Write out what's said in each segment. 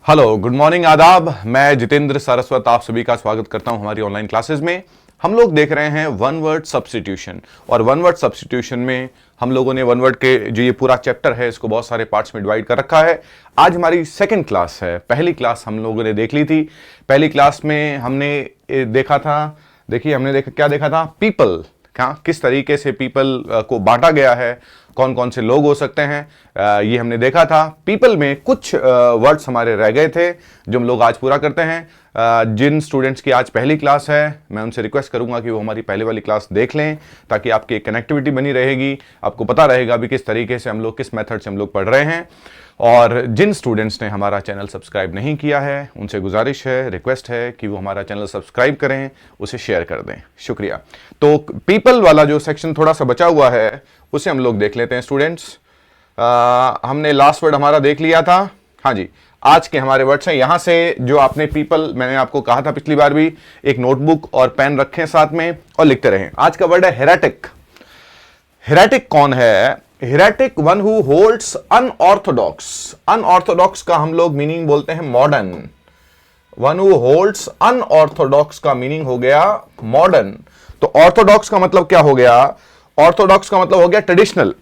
Hello, good morning, आदाब। मैं जितेंद्र सारस्वत आप सभी का स्वागत करता हूं हमारी ऑनलाइन क्लासेस में। हम लोग देख रहे हैं वन वर्ड सब्स्टिट्यूशन, और वन वर्ड सब्स्टिट्यूशन में हम लोगों ने वन वर्ड के जो ये पूरा चैप्टर है इसको बहुत सारे पार्ट्स में डिवाइड कर रखा है। आज हमारी सेकंड क्लास है। पहली क्लास हम लोगों ने देख ली थी। पहली क्लास में हमने देखा था, देखिए हमने क्या देखा था, पीपल, किस तरीके से पीपल को बांटा गया है, कौन कौन से लोग हो सकते हैं, ये हमने देखा था। पीपल में कुछ वर्ड्स हमारे रह गए थे जो हम लोग आज पूरा करते हैं। जिन स्टूडेंट्स की आज पहली क्लास है मैं उनसे रिक्वेस्ट करूंगा कि वो हमारी पहले वाली क्लास देख लें, ताकि आपकी कनेक्टिविटी बनी रहेगी, आपको पता रहेगा भी किस तरीके से हम लोग, किस मेथड से हम लोग पढ़ रहे हैं। और जिन स्टूडेंट्स ने हमारा चैनल सब्सक्राइब नहीं किया है उनसे गुजारिश है, रिक्वेस्ट है कि वो हमारा चैनल सब्सक्राइब करें, उसे शेयर कर दें। शुक्रिया। तो पीपल वाला जो सेक्शन थोड़ा सा बचा हुआ है उसे हम लोग देख लेते हैं स्टूडेंट्स। हमने लास्ट वर्ड हमारा देख लिया था। हाँ जी, आज के हमारे वर्ड्स हैं। यहां से जो आपने पीपल, मैंने आपको कहा था पिछली बार भी, एक नोटबुक और पेन रखें साथ में और लिखते रहें। आज का वर्ड है हेरेटिक। हेरेटिक कौन है? Heretic one who holds unorthodox. Unorthodox का हम लोग मीनिंग बोलते हैं modern. One who holds unorthodox का मीनिंग हो गया मॉडर्न। तो ऑर्थोडॉक्स का मतलब क्या हो गया? ऑर्थोडॉक्स का मतलब हो गया ट्रेडिशनल।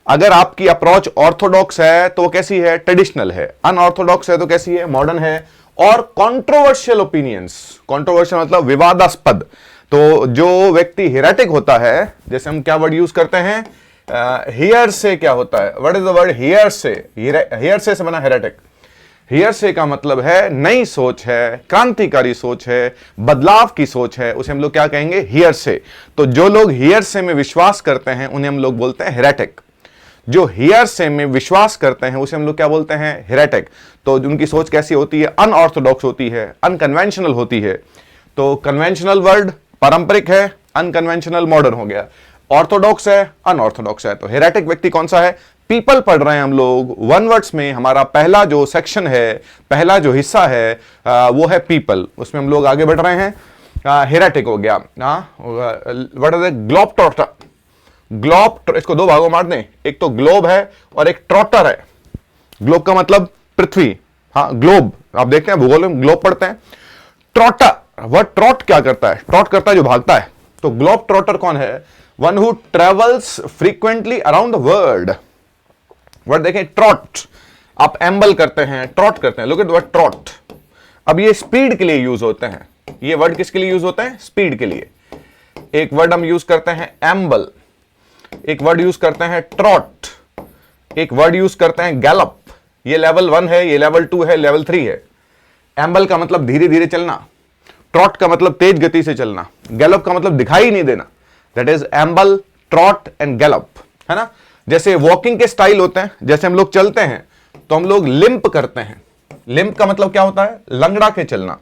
अगर आपकी अप्रोच ऑर्थोडॉक्स है तो कैसी है? ट्रेडिशनल है। अनऑर्थोडॉक्स है तो कैसी है? मॉडर्न है। और कंट्रोवर्शियल ओपिनियंस, कंट्रोवर्शियल मतलब विवादास्पद। तो जो व्यक्ति हेरेटिक होता है, जैसे हम क्या वर्ड यूज करते हैं, हियर से क्या होता है? What is the word here से? हियर से बना हेरेटिक। हियर से का मतलब है नई सोच है, क्रांतिकारी सोच है, बदलाव की सोच है, उसे हम लोग क्या कहेंगे? हियर से। तो जो लोग हियर से में विश्वास करते हैं उन्हें हम लोग बोलते हैं हेरेटिक। जो हियर से में विश्वास करते हैं उसे हम लोग क्या बोलते हैं? हेरेटिक। तो उनकी सोच कैसी होती है? अनऑर्थोडॉक्स होती है, अनकन्वेंशनल होती है। तो कन्वेंशनल वर्ड पारंपरिक है, अनकन्वेंशनल मॉडर्न हो गया, ऑर्थोडॉक्स है, अनऑर्थोडॉक्स है। तो हेरेटिक व्यक्ति कौन सा है? पीपल पढ़ रहे हैं हम लोग। वन वर्ड्स में हमारा पहला जो सेक्शन है, पहला जो हिस्सा है वो है पीपल। उसमें हम लोग आगे बढ़ रहे हैं। हेरेटिक हो गया। What is globe trotter? Globe, इसको दो भागों में बांट दें, एक तो ग्लोब है और एक ट्रॉटर है। ग्लोब का मतलब पृथ्वी। हाँ, ग्लोब आप देखते हैं भूगोल में ग्लोब पढ़ते हैं। ट्रॉटर, वह ट्रॉट क्या करता है? ट्रॉट करता है जो भागता है। तो ग्लोब ट्रॉटर कौन है? One who travels frequently around the world. Word देखें, ट्रॉट। आप एम्बल करते हैं, ट्रॉट करते हैं। Look at the word trout. अब ये स्पीड के लिए यूज होते हैं। ये वर्ड किसके लिए यूज होते हैं? स्पीड के लिए। एक वर्ड हम यूज करते हैं एम्बल, एक वर्ड यूज करते हैं ट्रॉट, एक वर्ड यूज करते हैं गैलप। ये लेवल 1 है, ये लेवल 2 है, लेवल 3 है। एम्बल का मतलब धीरे धीरे चलना, ट्रॉट का मतलब तेज गति से चलना, गैलप का मतलब दिखाई नहीं देना। That is एम्बल, trout and Gallup, है ना। जैसे वॉकिंग के स्टाइल होते हैं, जैसे हम लोग चलते हैं तो हम लोग लिंप करते हैं। लिंप का मतलब क्या होता है? लंगड़ा के चलना।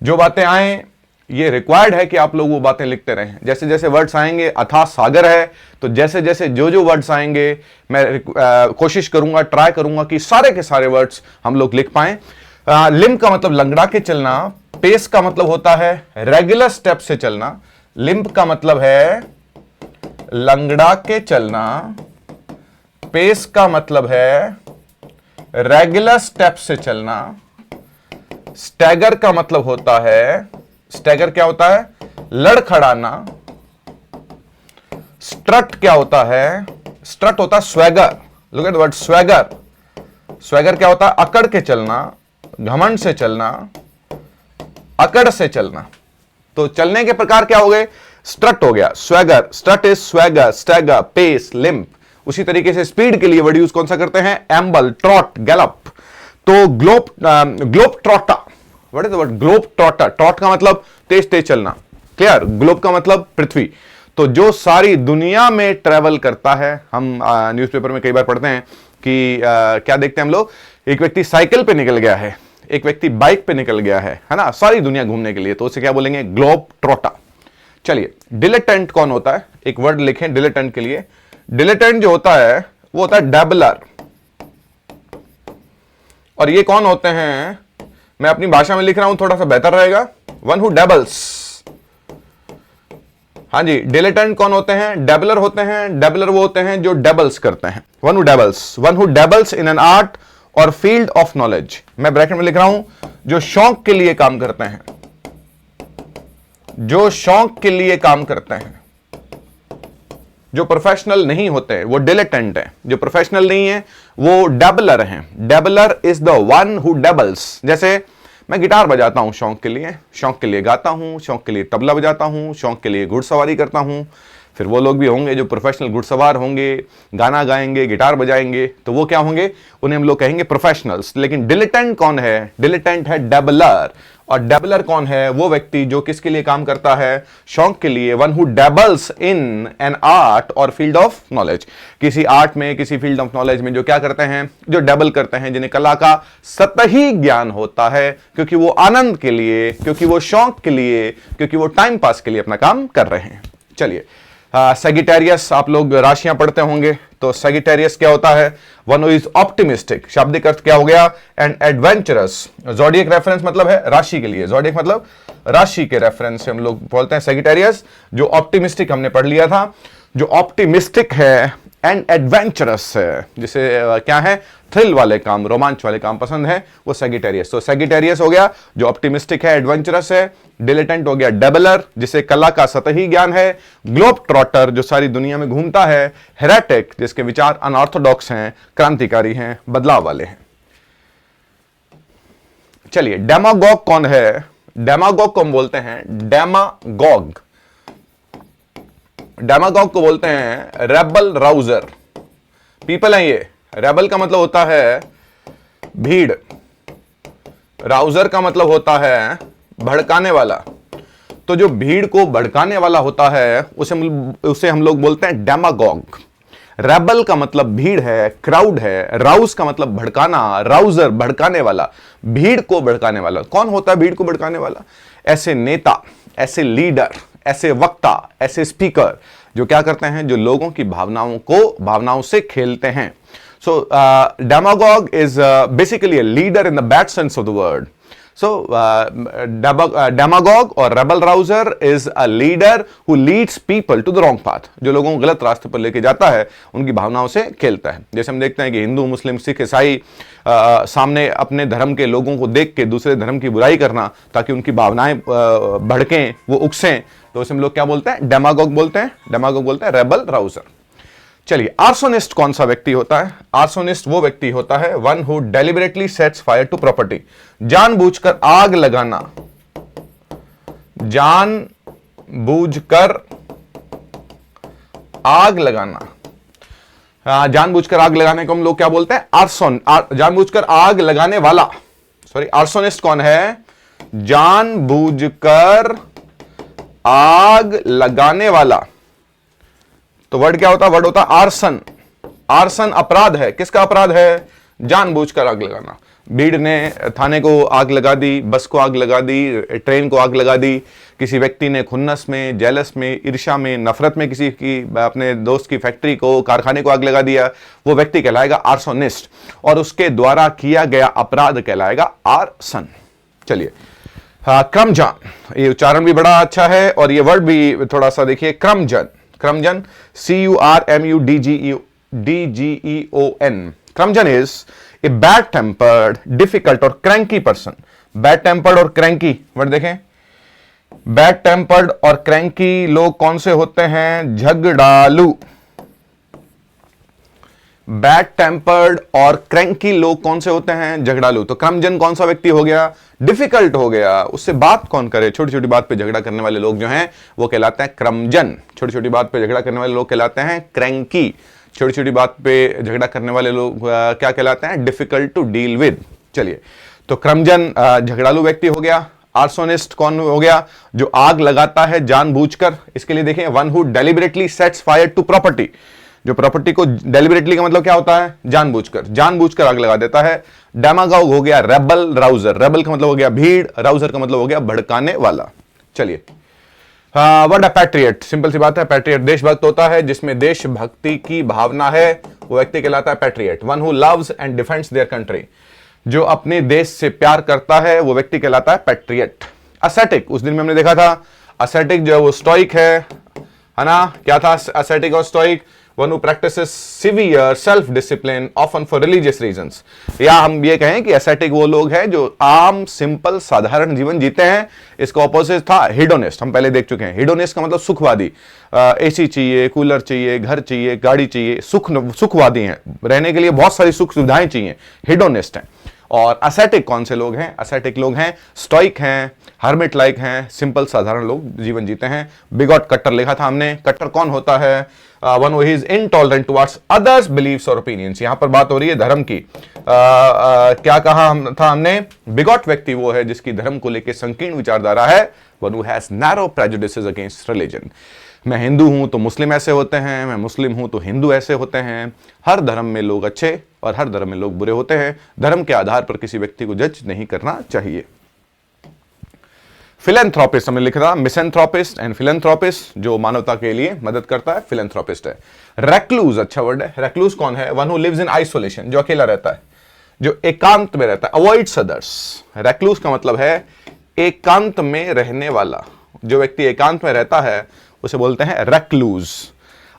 जो बातें आए ये रिक्वायर्ड है कि आप लोग वो बातें लिखते रहें। जैसे जैसे वर्ड्स आएंगे, अथाह सागर है, तो जैसे जैसे जो वर्ड्स आएंगे मैं कोशिश करूंगा, ट्राई करूंगा कि सारे के सारे वर्ड्स हम लोग लिख पाएं। लिंप का मतलब लंगड़ा के चलना। पेस का मतलब होता है रेगुलर स्टेप से चलना। लिंप का मतलब है लंगड़ा के चलना। पेस का मतलब है रेगुलर स्टेप से चलना। स्टैगर का मतलब होता है, स्टैगर क्या होता है? लड़खड़ाना। स्ट्रट क्या होता है? स्ट्रट होता है swagger. Look at the word swagger. Swagger क्या होता है? अकड़ के चलना, घमंड से चलना, अकड़ से चलना। तो चलने के प्रकार क्या हो गए? स्ट्रट हो गया, swagger. Strut is swagger, stagger, pace, limp. उसी तरीके से स्पीड के लिए वर्ड यूज कौन सा करते हैं? Amble, trot, gallop. तो globe trotter. What is the word? Globe trotter. Trot का मतलब तेज तेज चलना, क्लियर। ग्लोब का मतलब पृथ्वी। तो जो सारी दुनिया में ट्रेवल करता है, हम न्यूज़पेपर में कई बार पढ़ते हैं कि क्या देखते हैं हम लोग, एक व्यक्ति साइकिल पे निकल गया है, एक व्यक्ति बाइक पे निकल गया है ना, सारी दुनिया घूमने के लिए, तो उसे क्या बोलेंगे? ग्लोब ट्रॉटा। चलिए, डिलेटेंट कौन होता है? एक वर्ड लिखें डिलेटेंट के लिए। डिलेटेंट जो होता है वो होता है डैबलर। और ये कौन होते हैं? मैं अपनी भाषा में लिख रहा हूं, थोड़ा सा बेहतर रहेगा। One who dabbles. हाँ जी, डिलेटेंट कौन होते हैं? डैबलर होते हैं। डैबलर वो होते हैं जो डैबल्स करते हैं। One who dabbles in an art और फील्ड ऑफ नॉलेज, मैं ब्रैकेट में लिख रहा हूं, जो शौक के लिए काम करते हैं, जो शौक के लिए काम करते हैं, जो प्रोफेशनल नहीं होते वो डिलेटेंट है, जो प्रोफेशनल नहीं है वो डैबलर हैं। डैबलर इज द वन हु डैबल्स। जैसे मैं गिटार बजाता हूं शौक के लिए गाता हूं, शौक के लिए तबला बजाता हूं, शौक के लिए घुड़सवारी करता हूं। फिर वो लोग भी होंगे जो प्रोफेशनल घुड़सवार होंगे, गाना गाएंगे, गिटार बजाएंगे, तो वो क्या होंगे, उन्हें हम लोग कहेंगे प्रोफेशनल्स। लेकिन डिलेटेंट कौन है? डिलेटेंट है डैबलर। और डैबलर कौन है? वो व्यक्ति जो किसके लिए काम करता है? शौक के लिए। One who dabbles in an art और फील्ड ऑफ नॉलेज, किसी आर्ट में, किसी फील्ड ऑफ नॉलेज में जो क्या करते हैं, जो डैबल करते हैं, जिन्हें कला का सतही ज्ञान होता है, क्योंकि वो आनंद के लिए, क्योंकि वो शौक के लिए, क्योंकि वो टाइम पास के लिए अपना काम कर रहे हैं। चलिए, सैगिटेरियस, आप लोग राशियां पढ़ते होंगे, तो सैगिटेरियस क्या होता है? One who is optimistic. शाब्दिक अर्थ क्या हो गया? And adventurous. ज़ोडिएक रेफरेंस मतलब है राशि के लिए, ज़ोडिएक मतलब राशि के रेफरेंस से हम लोग बोलते हैं सैगिटेरियस। जो ऑप्टिमिस्टिक हमने पढ़ लिया था, जो ऑप्टिमिस्टिक है एंड एडवेंचरस है, जिसे क्या है, थ्रिल वाले काम, रोमांच वाले काम पसंद है, वो सैगिटेरियस। तो सैगिटेरियस हो गया जो ऑप्टिमिस्टिक है, एडवेंचरस है। डिलेटेंट हो गया डैबलर, जिसे कला का सतही ज्ञान है। ग्लोब ट्रॉटर, जो सारी दुनिया में घूमता है। हेरेटिक, जिसके विचार अनऑर्थोडॉक्स हैं, क्रांतिकारी हैं, बदलाव वाले हैं। चलिए, डेमागॉग कौन है? डेमागॉग को हम बोलते हैं डेमागॉग। डेमागॉग को बोलते हैं रेबल राउजर। पीपल है ये। रेबल का मतलब होता है भीड़, राउजर का मतलब होता है भड़काने वाला। तो जो भीड़ को भड़काने वाला होता है उसे हम लोग बोलते हैं डेमागॉग। रेबल का मतलब भीड़ है, क्राउड है। राउज का मतलब भड़काना, राउजर भड़काने वाला, भीड़ को भड़काने वाला। कौन होता है भीड़ को भड़काने वाला? ऐसे नेता, ऐसे लीडर, ऐसे वक्ता, ऐसे स्पीकर जो क्या करते हैं, जो लोगों की भावनाओं से खेलते हैं। So demagogue is basically a leader in the bad sense of the word. So demagogue or rebel rouser is a leader who leads people to the wrong path. जो लोगों को गलत रास्ते पर लेके जाता है, उनकी भावनाओं से खेलता है। जैसे हम देखते हैं कि हिंदू, मुस्लिम, सिख, ईसाई सामने अपने धर्म के लोगों को देख के दूसरे धर्म की बुराई करना, ताकि उनकी भावनाएं भड़कें, वो उकसें, तो उसे हम लोग क्या बोलते हैं? डेमागॉग बोलते हैं। डेमागॉग बोलते हैं रेबल राउजर। चलिए, आर्सोनिस्ट कौन सा व्यक्ति होता है? आर्सोनिस्ट वो व्यक्ति होता है one who deliberately sets fire to property. जानबूझकर आग लगाना, जानबूझकर आग लगाना। जानबूझकर आग लगाने को हम लोग क्या बोलते हैं? आर्सन। जानबूझकर आग लगाने वाला, सॉरी, आर्सोनिस्ट कौन है? जानबूझकर आग लगाने वाला। तो वर्ड क्या होता है? वर्ड होता है आर्सन। आर्सन अपराध है। किसका अपराध है? जानबूझकर आग लगाना। भीड़ ने थाने को आग लगा दी, बस को आग लगा दी, ट्रेन को आग लगा दी। किसी व्यक्ति ने खुन्नस में, जेलस में, ईर्ष्या में, नफरत में किसी की, अपने दोस्त की फैक्ट्री को, कारखाने को आग लगा दिया, वो व्यक्ति कहलाएगा आर्सोनिस्ट। और उसके द्वारा किया गया अपराध कहलाएगा आर्सन। चलिए, क्रमजन, ये उच्चारण भी बड़ा अच्छा है और ये वर्ड भी थोड़ा सा देखिए। Curmudgeon, curmudgeon, CURMUDGEON। Curmudgeon is a bad tempered, difficult और क्रैंकी पर्सन। बैड टेम्पर्ड और क्रैंकी वर्ड देखें। बैड टेम्पर्ड और क्रैंकी लोग कौन से होते हैं? झगड़ालू। बैड टेम्पर्ड और क्रैंकी लोग कौन से होते हैं? झगड़ालू। तो क्रमजन कौन सा व्यक्ति हो गया? डिफिकल्ट हो गया, उससे बात कौन करे। छोटी छोटी बात पे झगड़ा करने वाले लोग जो हैं वो कहलाते हैं क्रमजन। छोटी छोटी बात पे झगड़ा करने वाले लोग कहलाते हैं क्रैंकी। छोटी छोटी बात पे झगड़ा करने वाले लोग क्या कहलाते हैं? Difficult to deal with. चलिए, तो क्रमजन झगड़ालू व्यक्ति हो गया। आर्सोनिस्ट कौन हो गया? जो आग लगाता है जानबूझकर। इसके लिए देखें, one who deliberately sets fire to property. जो प्रॉपर्टी को डेलिबरेटली का मतलब क्या होता है? जानबूझकर आग लगा देता है। डेमागॉग हो गया रेबल राउजर। रेबल का मतलब हो गया भीड़, राउजर का मतलब हो गया भड़काने वाला। चलिए, व्हाट अ पैट्रियट, सिंपल सी बात है। पैट्रियट देशभक्त होता है, जिसमें देशभक्ति की भावना है, वो व्यक्ति कहलाता है patriot. One who loves and defends their country, जो अपने देश से प्यार करता है, वो व्यक्ति कहलाता है पैट्रियट। असेटिक, उस दिन में हमने देखा था, असेटिक जो है वो स्टोइक है ना। क्या था असेटिक और stoic? One who practices severe self discipline often for religious reasons. या हम ये कहें कि एसेटिक वो लोग हैं जो आम सिंपल साधारण जीवन जीते हैं। इसका ऑपोजिट था हिडोनिस्ट, हम पहले देख चुके हैं। हिडोनिस्ट का मतलब सुखवादी, एसी चाहिए, कूलर चाहिए, घर चाहिए, गाड़ी चाहिए, सुखवादी हैं, रहने के लिए बहुत सारी सुख सुविधाएं चाहिए, हिडोनिस्ट हैं। और एसेटिक कौन से लोग हैं? एसेटिक लोग हैं स्टोइक हैं, हर्मिट लाइक हैं, सिंपल साधारण लोग जीवन जीते हैं। बिगॉट, कट्टर लिखा था हमने। कट्टर कौन होता है? One who is intolerant towards others beliefs और ओपिनियंस। यहां पर बात हो रही है धर्म की। क्या कहा था हमने? बिगॉट व्यक्ति वो है जिसकी धर्म को लेकर संकीर्ण विचारधारा है। One who has narrow prejudices against religion. मैं हिंदू हूं तो मुस्लिम ऐसे होते हैं, मैं मुस्लिम हूं तो हिंदू ऐसे होते हैं। हर धर्म में लोग अच्छे और हर धर्म में लोग बुरे होते हैं। धर्म के आधार पर किसी व्यक्ति को जज नहीं करना चाहिए। फिलेंथ्रोपिस्ट हमने लिखा था, मिसेंथ्रोपिस्ट एंड फिलेंथ्रोपिस्ट, जो मानवता के लिए मदद करता है, फिलेंथ्रोपिस्ट है। रेक्लूज अच्छा वर्ड है। रेक्लूज कौन है? One who lives in isolation, जो अकेला रहता है, जो एकांत में रहता है, अवॉइड्स अदर्स। रेक्लूज का मतलब है एकांत में रहने वाला। जो व्यक्ति एकांत में रहता है उसे बोलते हैं रेक्लूज।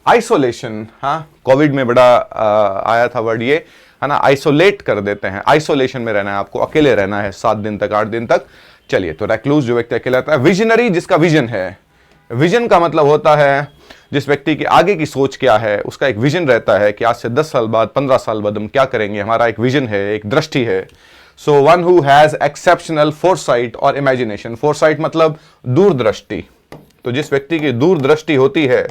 आइसोलेशन, हाँ, कोविड में बड़ा आया था वर्ड ये, है ना, आइसोलेट कर देते हैं। आइसोलेशन में रहना है आपको, अकेले रहना है 7 दिन तक, 8 दिन तक। चलिए, तो रेक्लूज जो व्यक्ति अकेला रहता है। विजनरी, जिसका विजन है। विजन का मतलब होता है जिस व्यक्ति की आगे की सोच क्या है, उसका एक विजन रहता है कि आज से 10 साल बाद, 15 साल बाद हम क्या करेंगे, हमारा एक विजन है, एक दृष्टि है। So one who has exceptional foresight और इमेजिनेशन। फोरसाइट मतलब दूरदृष्टि। तो जिस व्यक्ति की दूरदृष्टि होती है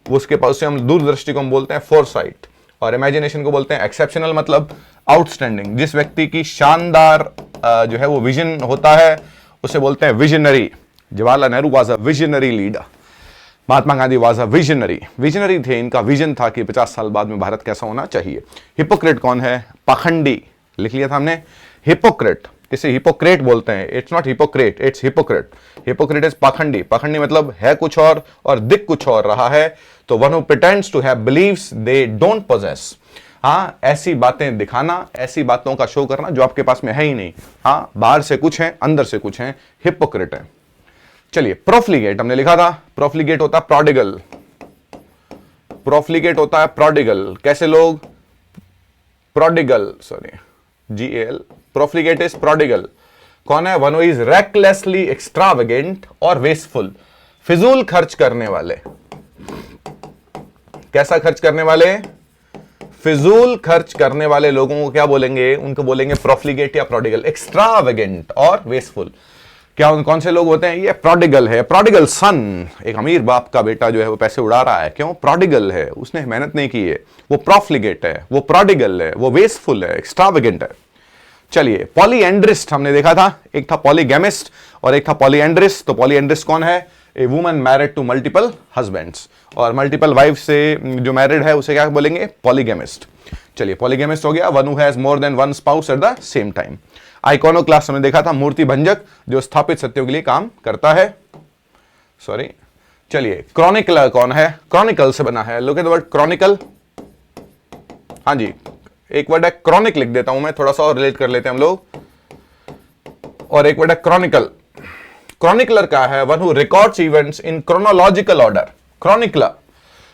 उसके पास, उसे हम दूरदृष्टि को हम बोलते हैं फोरसाइट, और इमेजिनेशन को बोलते हैं एक्सेप्शनल, मतलब आउटस्टैंडिंग। जिस व्यक्ति की शानदार जो है वो विजन होता है उसे बोलते हैं visionary. Jawaharlal Nehru was a visionary leader. Mahatma Gandhi was a visionary. Visionary थे, इनका विजन था कि 50 साल बाद में भारत कैसा होना चाहिए। हिपोक्रेट कौन है? पाखंडी, लिख लिया था हमने। हिपोक्रेट, इसे हिपोक्रेट बोलते हैं। It's not hypocrite, it's hypocrite. Hypocrite is पाखंडी। पाखंडी मतलब है कुछ और दिख कुछ और रहा है। तो one who pretends to have beliefs they don't possess. हाँ, ऐसी बातें दिखाना, ऐसी बातों का शो करना जो आपके पास में है ही नहीं। हाँ, बाहर से कुछ है, अंदर से कुछ है, हिपोक्रेट है। चलिए, प्रोफ्लिगेट हमने लिखा था। प्रोफ्लिगेट होता है प्रोडिगल। प्रोफ्लिगेट होता है प्रोडिगल। कैसे लोग? Prodigal, sorry, GAL। Profligate is prodigal. कौन है? One who is recklessly extravagant और वेस्टफुल। फिजूल खर्च करने वाले। कैसा खर्च करने वाले? फिजूल खर्च करने वाले लोगों को क्या बोलेंगे? उनको बोलेंगे प्रोफ्लिगेट या प्रोडिगल। एक्स्ट्रावेगेंट और वेस्टफुल। क्या कौन से लोग होते हैं? ये प्रोडिगल है। प्रोडिगल सन, एक अमीर बाप का बेटा जो है वो पैसे उड़ा रहा है। क्यों? प्रोडिगल है, उसने मेहनत नहीं की है। वो प्रोफ्लिगेट है, वो प्रोडिगल है, वो वेस्टफुल है, एक्स्ट्रावेगेंट है। चलिए, पॉलीएंड्रिस्ट हमने देखा था। एक था पॉलीगैमिस्ट और एक था पॉलीएंड्रिस्ट। तो पॉलीएंड्रिस्ट कौन है? A woman married to multiple husbands, और मल्टीपल वाइफ से जो मैरिड है उसे क्या बोलेंगे? पॉलीगैमिस्ट। चलिए, पॉलीगैमिस्ट हो गया one who has more than one spouse at the same time. Iconoclast हमने देखा था, मूर्ति भंजक, जो स्थापित सत्यों के लिए काम करता है। सॉरी, चलिए, क्रॉनिकलर कौन है? क्रॉनिकल से बना है। Look at the word Chronicle. हाँ जी, एक वर्ड है क्रॉनिक, लिख देता हूं मैं, थोड़ा सा और रिलेट कर लेते हैं हम लोग। और एक वर्ड है क्रॉनिकल। क्रॉनिकलर का है one who records events in chronological order. Chronicler,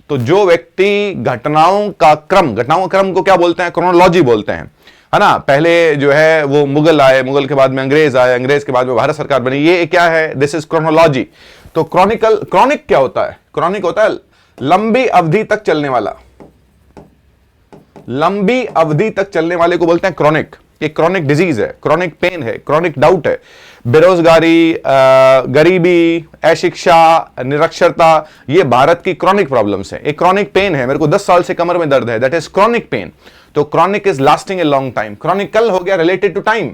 तो जो व्यक्ति घटनाओं का क्रम को क्या बोलते हैं? क्रोनोलॉजी बोलते हैं, है ना। पहले जो है वो मुगल आए, मुगल के बाद में अंग्रेज आए, अंग्रेज के बाद में भारत सरकार बनी। ये क्या है? This is chronology. तो क्रॉनिक क्या होता है? क्रॉनिक होता है लंबी अवधि तक चलने वाला। लंबी अवधि तक चलने वाले को बोलते हैं क्रॉनिक। ये क्रॉनिक डिजीज है, क्रॉनिक पेन है, क्रॉनिक डाउट है। बेरोजगारी, गरीबी, अशिक्षा, निरक्षरता, ये भारत की क्रॉनिक प्रॉब्लम्स है। एक क्रॉनिक पेन है, मेरे को 10 साल से कमर में दर्द है, दैट इज क्रॉनिक पेन। तो chronic is lasting a long time. Chronicle हो गया रिलेटेड टू टाइम।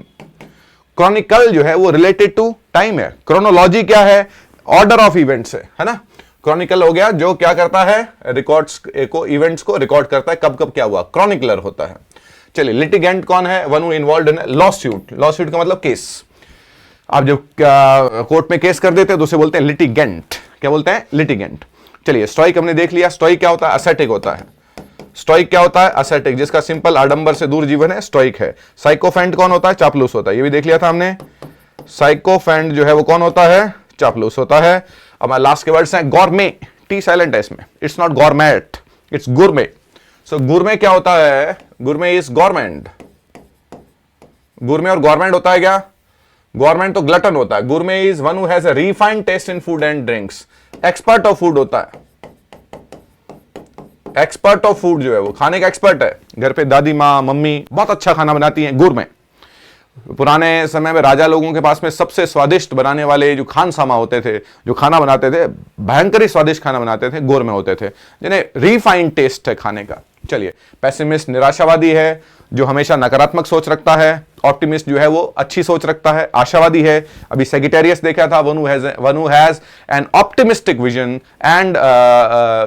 क्रॉनिकल जो है वो रिलेटेड टू टाइम है। क्रोनोलॉजी क्या है? ऑर्डर ऑफ इवेंट्स है ना। क्रॉनिकल हो गया जो क्या करता है? रिकॉर्ड्स को, इवेंट्स को रिकॉर्ड करता है, कब कब क्या हुआ, क्रॉनिकलर होता है। चलिए, लिटिगेंट कौन है? One who involved in law suit. Law suit का मतलब केस। आप जब कोर्ट में केस कर देते हैं तो उसे बोलते हैं लिटिगेंट। क्या बोलते हैं? लिटिगेंट। चलिए, स्टोइक हमने देख लिया। स्टोइक क्या होता है? एसेटिक होता है। स्टोइक क्या होता है? एसेटिक, जिसका सिंपल आडंबर से दूर जीवन है, स्टोइक है। साइकोफेंट कौन होता है? चापलूस होता है। ये भी देख लिया था हमने। साइकोफेंट जो है वो कौन होता है? चापलूस होता है। अब लास्ट के वर्ड्स हैं गॉर्मे। टी साइलेंट है इसमें, it's not gourmet, it's gourmet. So gourmet क्या होता है? Gourmet is gourmand. गुरमे और गवर्नमेंट होता है क्या? गवर्नमेंट तो ग्लटन होता है। Gourmet is one who has a refined taste in food and drinks. Expert of food होता है। एक्सपर्ट ऑफ फूड जो है वो खाने का एक्सपर्ट है। घर पे दादी माँ मम्मी बहुत अच्छा खाना बनाती हैं, गुरमे। पुराने समय में राजा लोगों के पास में सबसे स्वादिष्ट बनाने वाले जो खानसामा होते थे, जो खाना बनाते थे, भयंकर ही स्वादिष्ट खाना बनाते थे, गुरमे होते थे, जिन्हें रिफाइंड टेस्ट है खाने का। चलिए, पेसिमिस्ट निराशावादी है, जो हमेशा नकारात्मक सोच रखता है। ऑप्टिमिस्ट जो है वो अच्छी सोच रखता है, आशावादी है। अभी सेजिटेरियस देखा था, one who has an optimistic vision and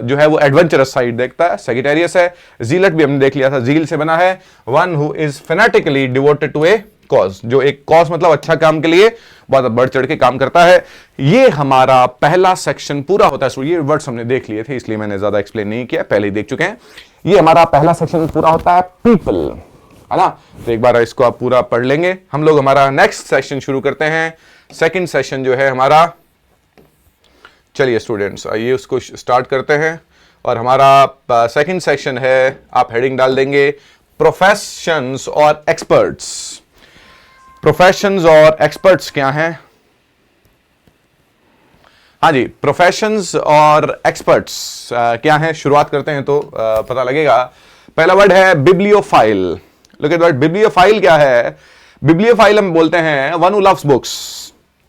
जो है वो एडवेंचरस साइड देखता है, सेजिटेरियस है। जीलट भी हमने देख लिया था, जील से बना है। One who is fanatically devoted to a cause, जो एक कॉज मतलब अच्छा काम के लिए बहुत बढ़ चढ़ के काम करता है। ये हमारा पहला सेक्शन पूरा होता है। ये वर्ड्स हमने देख लिए थे, इसलिए मैंने ज्यादा एक्सप्लेन नहीं किया, पहले ही देख चुके हैं। ये हमारा पहला सेक्शन पूरा होता है पीपल, है ना? तो एक बार इसको आप पूरा पढ़ लेंगे। हम लोग हमारा नेक्स्ट सेशन शुरू करते हैं। सेकंड सेशन जो है हमारा, चलिए स्टूडेंट्स आइए उसको स्टार्ट करते हैं। और हमारा सेकंड सेक्शन है, आप हेडिंग डाल देंगे प्रोफेशंस और एक्सपर्ट्स। प्रोफेशंस और एक्सपर्ट्स क्या हैं? हाँ जी, प्रोफेशंस और एक्सपर्ट्स क्या हैं, शुरुआत करते हैं तो पता लगेगा। पहला वर्ड है bibliophile. Look at word bibliophile. क्या है बिब्लियोफाइल? हम बोलते हैं one who loves books.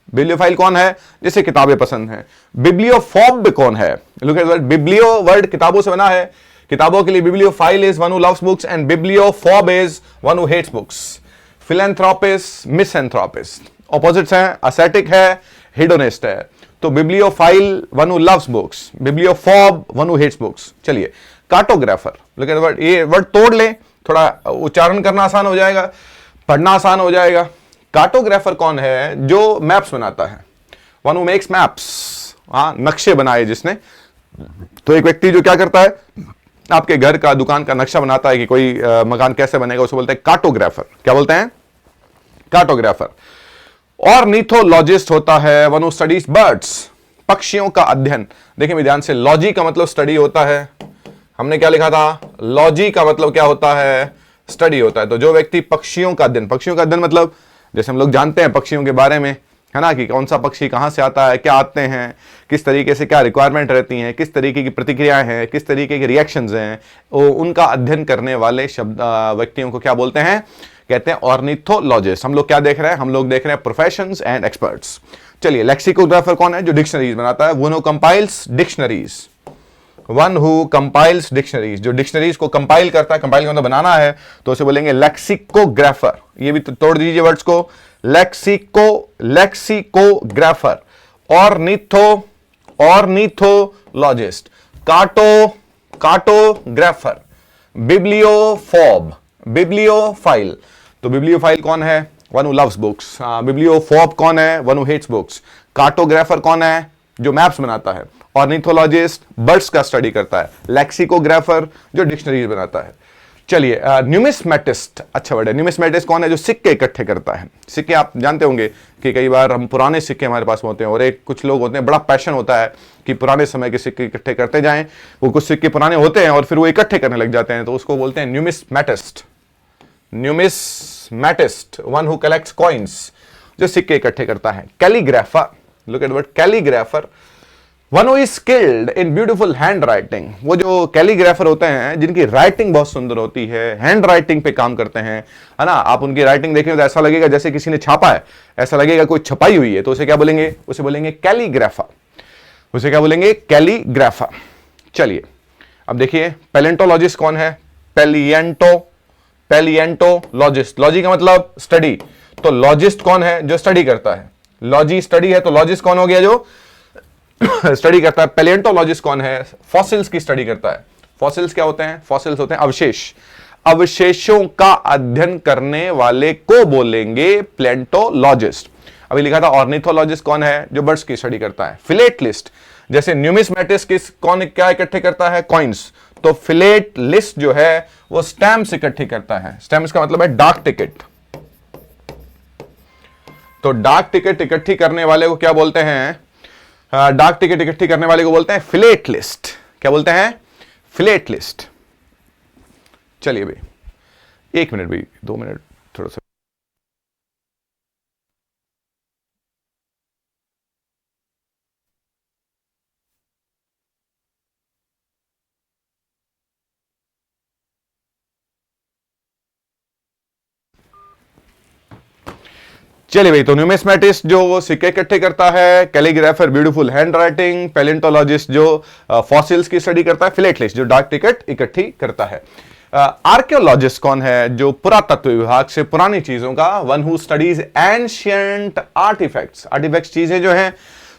Bibliophile कौन है? जिसे किताबें पसंद हैं। बिब्लियोफोब कौन है? Look at word biblio word किताबों से बना है, किताबों के लिए bibliophile is one who loves books and bibliophobe is one who hates books. Philanthropist, misanthropist opposites हैं। असेटिक है, हिडोनिस्ट है। तो bibliophile one who loves books, bibliophobe one who hates books. चलिए, कार्टोग्राफर। लुक एट वर्ड, ये word तोड़ लें, थोड़ा उच्चारण करना आसान हो जाएगा, पढ़ना आसान हो जाएगा। कार्टोग्राफर कौन है? जो मैप्स बनाता है, वन हु मेक्स मैप्स। हाँ, नक्शे बनाए जिसने। तो एक व्यक्ति जो क्या करता है, आपके घर का, दुकान का नक्शा बनाता है कि कोई मकान कैसे बनेगा, उसे बोलते हैं कार्टोग्राफर। क्या बोलते हैं? कार्टोग्राफर। ऑर्निथोलॉजिस्ट होता है वन हु स्टडीज बर्ड्स, पक्षियों का अध्ययन। देखिए मेरे ध्यान से, लॉजी का मतलब स्टडी होता है। हमने क्या लिखा था? लॉजी का मतलब क्या होता है? स्टडी होता है। तो जो व्यक्ति पक्षियों का अध्ययन मतलब जैसे हम लोग जानते हैं पक्षियों के बारे में, है ना, कि कौन सा पक्षी कहां से आता है, क्या आते हैं, किस तरीके से क्या रिक्वायरमेंट रहती हैं, किस तरीके की प्रतिक्रियाएं हैं, किस तरीके के रिएक्शंस हैं, उनका अध्ययन करने वाले शब्द व्यक्तियों को क्या बोलते हैं? कहते हैं ऑर्निथोलॉजिस्ट। हम लोग क्या देख रहे हैं? हम लोग देख रहे हैं प्रोफेशंस एंड एक्सपर्ट्स। चलिए, लेक्सिकोग्राफर कौन है? जो डिक्शनरीज बनाता है। One who compiles dictionaries, one who compiles dictionaries, जो डिक्शनरीज को कंपाइल करता है। कंपाइल का मतलब बनाना है, तो उसे बोलेंगे लेक्सिकोग्राफर। ये भी तोड़ दीजिए वर्ड्स को, lexicographer. Ornithologist, cartographer, bibliophobe, bibliophile. तो बिब्लियोफाइल कौन है? One who loves books. Bibliophobe कौन है? One who hates books. Cartographer कौन है? जो मैप्स बनाता है। ऑर्निथोलॉजिस्ट बर्ड्स का स्टडी करता है। लेक्सिकोग्राफर जो डिक्शनरीज बनाता है। चलिए, न्यूमिस्मेटिस्ट, अच्छा वर्ड है। न्यूमिस्मेटिस्ट कौन है? जो सिक्के इकट्ठे करता है। सिक्के आप जानते होंगे कि कई बार हम पुराने सिक्के हमारे पास होते हैं, और एक कुछ लोग होते हैं, बड़ा पैशन होता है कि पुराने समय के सिक्के इकट्ठे करते जाएं। वो कुछ सिक्के पुराने होते हैं और फिर वो इकट्ठे करने लग जाते हैं, तो उसको बोलते हैं न्यूमिस्मेटिस्ट। न्यूमिस्मेटिस्ट वन हु कलेक्ट्स कॉइन्स, जो सिक्के इकट्ठे करता है। Calligrapher, look at word calligrapher, one who is skilled in beautiful hand writing. वो जो कैलीग्राफर होते हैं जिनकी राइटिंग बहुत सुंदर होती है, हैंड राइटिंग पे काम करते हैं, है ना। आप उनकी राइटिंग देखेंगे तो ऐसा लगेगा जैसे किसी ने छापा है, ऐसा लगेगा कोई छपाई हुई है। तो उसे क्या बोलेंगे? उसे बोलेंगे कैलीग्राफर। उसे क्या बोलेंगे? कैलीग्राफर। चलिए, अब देखिए पैलेंटोलॉजिस्ट कौन है? पैलिएंटोलॉजिस्ट। लॉजी का मतलब स्टडी, तो लॉजिस्ट कौन है? जो स्टडी करता है। लॉजी स्टडी है, तो लॉजिस्ट कौन हो गया? जो स्टडी करता है। पैलिएंटोलॉजिस्ट कौन है? फॉसिल्स की स्टडी करता है। फॉसिल्स क्या होते हैं? फॉसिल्स होते हैं अवशेष। अवशेषों का अध्ययन करने वाले को बोलेंगे प्लेंटोलॉजिस्ट। अभी लिखा था ऑर्निथोलॉजिस्ट कौन है? जो बर्ड्स की स्टडी करता है। फिलेटलिस्ट, जैसे न्यूमिस्मेटिस्ट किस कौन क्या इकट्ठे करता है? कॉइन्स। तो फिलेटलिस्ट जो है वो स्टैम्प्स इकट्ठे करता है। स्टैम्प्स का मतलब है डाक टिकट। तो डाक टिकट इकट्ठी करने वाले को क्या बोलते हैं? डाक टिकट इकट्ठी करने वाले को बोलते हैं फिलेटलिस्ट। क्या बोलते हैं? फिलेटलिस्ट। चलिए भाई 1 मिनट भाई, 2 मिनट थोड़ा सा। चलिए भाई, तो न्यूमिस्मेटिस्ट जो वो सिक्के इकट्ठे करता है, calligrapher beautiful hand writing, palaeontologist जो फॉसिल्स की स्टडी करता है, फिलेटलिस्ट जो डाक टिकट इकट्ठी करता है। आर्कियोलॉजिस्ट कौन है? जो पुरातत्व विभाग से पुरानी चीजों का, one who studies ancient artefacts. Artefacts चीजें जो हैं,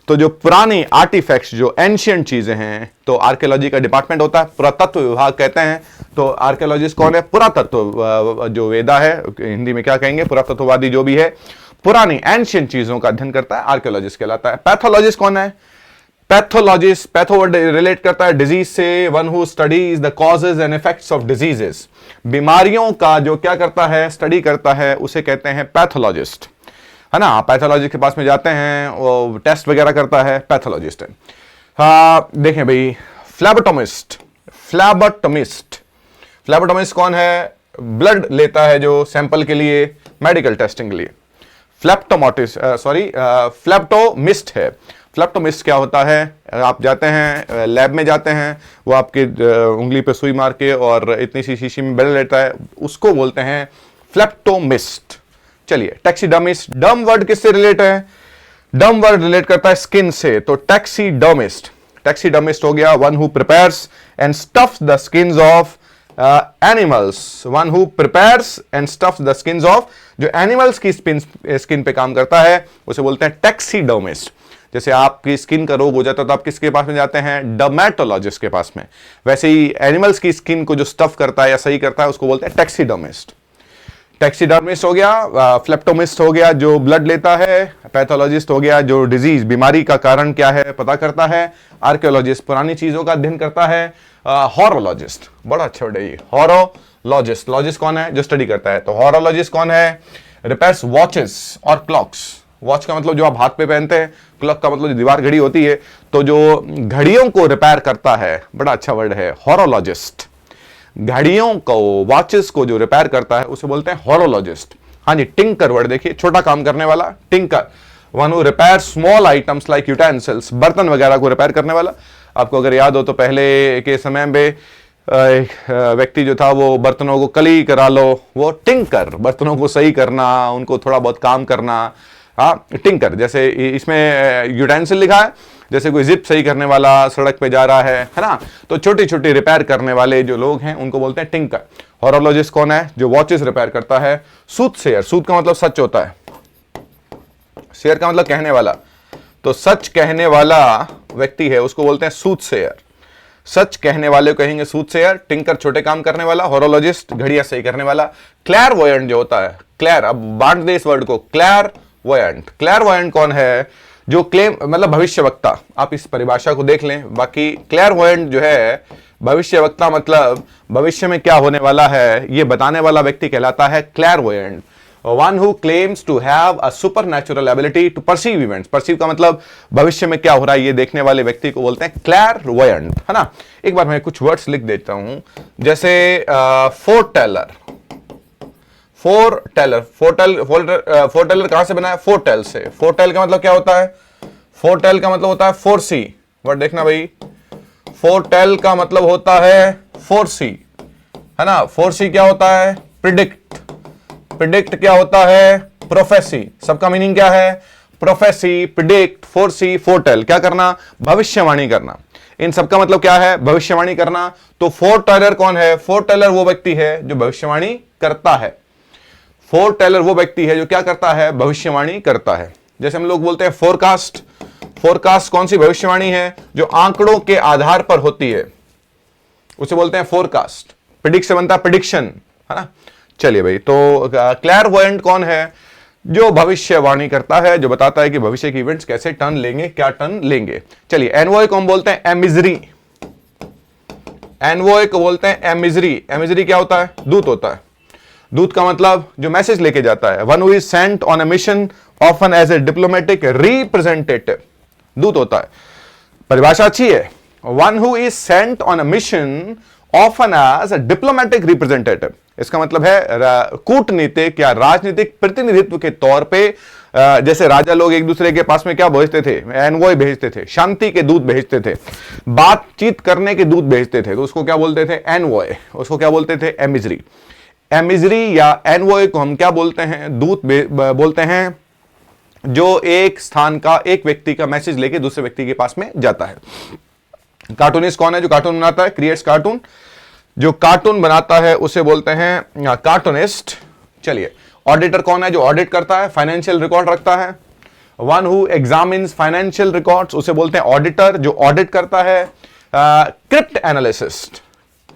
तो जो पुरानी आर्टिफैक्ट्स जो एंशियंट चीजें हैं, तो आर्कियोलॉजी का डिपार्टमेंट होता है, पुरातत्व विभाग कहते हैं। तो आर्कियोलॉजिस्ट कौन है? पुरातत्व जो वेदा है, हिंदी में क्या कहेंगे, पुरातत्ववादी जो भी है, पुरानी एंशियंट चीजों का अध्ययन करता है, आर्कियोलॉजिस्ट कहलाता है। पैथोलॉजिस्ट कौन है? पैथोलॉजिस्ट, पैथो वर्ड रिलेट करता है डिजीज से, one who studies the causes and effects of diseases. बीमारियों का जो क्या करता है, स्टडी करता है, उसे कहते हैं पैथोलॉजिस्ट, है ना। पैथोलॉजिस्ट के पास में जाते हैं, वो टेस्ट वगैरह करता है, पैथोलॉजिस्ट है। हाँ देखें भाई, फ्लैबोटोमिस्ट। फ्लैबोटोमिस्ट, फ्लैबोटोमिस्ट कौन है? ब्लड लेता है जो सैंपल के लिए, मेडिकल टेस्टिंग के लिए। फ्लैप्टोमिस्ट है। फ्लैप्टोमिस्ट क्या होता है? आप जाते हैं लैब में, जाते हैं, वो आपके उंगली पे सुई मार के और इतनी सी शीशी में ब्लड लेता है, उसको बोलते हैं फ्लैप्टोमिस्ट। चलिए, टैक्सीडर्मिस्ट। डर्म वर्ड किससे रिलेट है? डर्म वर्ड रिलेट करता है स्किन से, तो टैक्सीडर्मिस्ट। टैक्सीडर्मिस्ट हो गया one who prepares and stuffs the skins of animals. One who prepares and stuffs the skins of, जो एनिमल्स की स्किन पे काम करता है, उसे बोलते हैं टैक्सीडर्मिस्ट। जैसे आपकी स्किन का रोग हो जाता है तो आप किसके पास में जाते हैं? डर्मेटोलॉजिस्ट के पास में। वैसे ही एनिमल्स की स्किन को जो स्टफ करता है या सही करता है, उसको बोलते हैं टैक्सीडर्मिस्ट। टैक्सीडर्मिस्ट हो गया, फ्लेप्टोमिस्ट हो गया जो ब्लड लेता है, पैथोलॉजिस्ट हो गया जो डिजीज, बीमारी का कारण क्या है पता करता है, आर्कियोलॉजिस्ट पुरानी चीजों का अध्ययन करता है, हॉरोलॉजिस्ट, बड़ा अच्छा वर्ड है ये, हॉरोलॉजिस्ट। लॉजिस्ट कौन है? जो स्टडी करता है। तो हॉरोलॉजिस्ट कौन है? रिपेयर्स वॉचेस और क्लॉक्स। वॉच का मतलब जो आप हाथ पे पहनते हैं, क्लॉक का मतलब जो दीवार घड़ी होती है, तो जो घड़ियों को रिपेयर करता है, बड़ा अच्छा वर्ड है हॉरोलॉजिस्ट। घड़ियों को, वॉचेस को जो रिपेयर करता है, उसे बोलते हैं हॉरोलॉजिस्ट। हाँ जी, टिंकर वर्ड देखिए, छोटा काम करने वाला, tinker. One who repair small items like utensils, बर्तन वगैरह को रिपेयर करने वाला। आपको अगर याद हो तो पहले के समय में एक व्यक्ति जो था वो बर्तनों को कली करा लो, वो टिंकर, बर्तनों को सही करना, उनको थोड़ा बहुत काम करना, हाँ टिंकर। जैसे इसमें यूटेंसिल लिखा है, जैसे कोई जिप सही करने वाला सड़क पे जा रहा है ना, तो छोटी छोटी रिपेयर करने वाले जो लोग हैं उनको बोलते हैं टिंकर। हॉरोलॉजिस्ट कौन है? जो वॉचेस रिपेयर करता है। सूथसेयर, सूथ का मतलब सच होता है, शेयर का मतलब कहने वाला, तो सच कहने वाला व्यक्ति है उसको बोलते हैं सूथसेयर। सच कहने वाले को कहेंगे सूथसेयर। टिंकर छोटे काम करने वाला, हॉरोलॉजिस्ट घड़ियां सही करने वाला। क्लैरवॉयंट जो होता है, क्लैर, अब बांट दे इस वर्ड को, क्लैरवॉयंट। क्लैरवॉयंट कौन है? जो क्लेम मतलब भविष्यवक्ता, आप इस परिभाषा को देख लें। बाकी क्लैरवॉयंट जो है, भविष्यवक्ता मतलब भविष्य में क्या होने वाला है ये बताने वाला व्यक्ति कहलाता है clairvoyant. One who claims to have a supernatural ability to perceive events. Perceive का मतलब भविष्य में क्या हो रहा है ये देखने वाले व्यक्ति को बोलते हैं क्लैरवॉयंट, है ना। एक बार मैं कुछ वर्ड्स लिख देता हूं, जैसे फोरटेलर। फोरटेलर, फोरटेलर कहां से बना है? फोरटेल से। फोरटेल का मतलब क्या होता है? फोरटेल का मतलब होता है फोरसी। वर्ड देखना भाई, फोरटेल का मतलब होता है फोरसी, है ना। फोरसी क्या होता है? प्रिडिक्ट। प्रिडिक्ट क्या होता है? प्रोफेसी। सबका मीनिंग क्या है? प्रोफेसी, प्रिडिक्ट, फोरसी, फोरटेल, क्या करना? भविष्यवाणी करना। इन सबका मतलब क्या है? भविष्यवाणी करना। तो फोरटेलर कौन है? फोरटेलर वो व्यक्ति है जो भविष्यवाणी करता है। फोरटेलर वो व्यक्ति है जो क्या करता है? भविष्यवाणी करता है। जैसे हम लोग बोलते हैं फोरकास्ट। फोरकास्ट कौन सी भविष्यवाणी है? जो आंकड़ों के आधार पर होती है, उसे बोलते हैं फोरकास्ट। प्रिडिक्ट से बनता है प्रिडिक्शन, है ना। चलिए भाई, तो क्लैरवॉयंट कौन है? जो भविष्यवाणी करता है, जो बताता है कि भविष्य के इवेंट्स कैसे टर्न लेंगे, क्या टर्न लेंगे। चलिए, एनवॉय को हम बोलते हैं एमिजरी। एनवॉय को बोलते हैं एमिजरी। एमिजरी क्या होता है? दूत होता है। दूत का मतलब जो मैसेज लेके जाता है। One who is sent on a mission often as a diplomatic representative, दूत होता है। परिभाषा अच्छी है, one who is sent on a mission often as a diplomatic representative. इसका मतलब है कूटनीतिक या राजनीतिक प्रतिनिधित्व के तौर पे, जैसे राजा लोग एक दूसरे के पास में क्या भेजते थे, एनवॉय भेजते थे, शांति के दूत भेजते थे, बातचीत करने के दूत भेजते थे, तो उसको क्या बोलते थे, एनवॉय। उसको क्या बोलते थे, एमिजरी। एमिजरी या एनवॉय को हम क्या बोलते हैं, दूत बोलते हैं, जो एक स्थान का, एक व्यक्ति का मैसेज लेके दूसरे व्यक्ति के पास में जाता है। कार्टूनिस्ट कौन है, जो कार्टून बनाता है, क्रिएट्स कार्टून। जो कार्टून बनाता है उसे बोलते हैं कार्टूनिस्ट। चलिए, ऑडिटर कौन है, जो ऑडिट करता है, फाइनेंशियल रिकॉर्ड रखता है। One who examines financial records, उसे बोलते हैं ऑडिटर, जो ऑडिट करता है। Crypt analyst,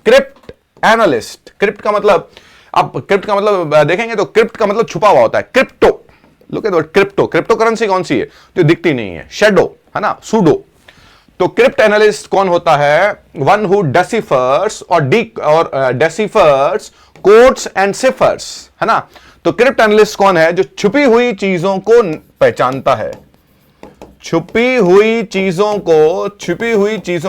crypt analyst, crypt का मतलब, आप क्रिप्ट का मतलब देखेंगे तो क्रिप्ट का मतलब छुपा हुआ होता है। Crypto, look at the word crypto. Crypto currency कौन सी है, जो दिखती नहीं है, शेडो है ना, सूडो। तो क्रिप्ट एनालिस्ट कौन होता है, वन हु डेसिफर्स और डेसिफर्स कोड्स एंड सिफर्स, है ना। तो क्रिप्ट एनालिस्ट कौन है, जो छुपी हुई चीजों को पहचानता है, छुपी हुई चीजों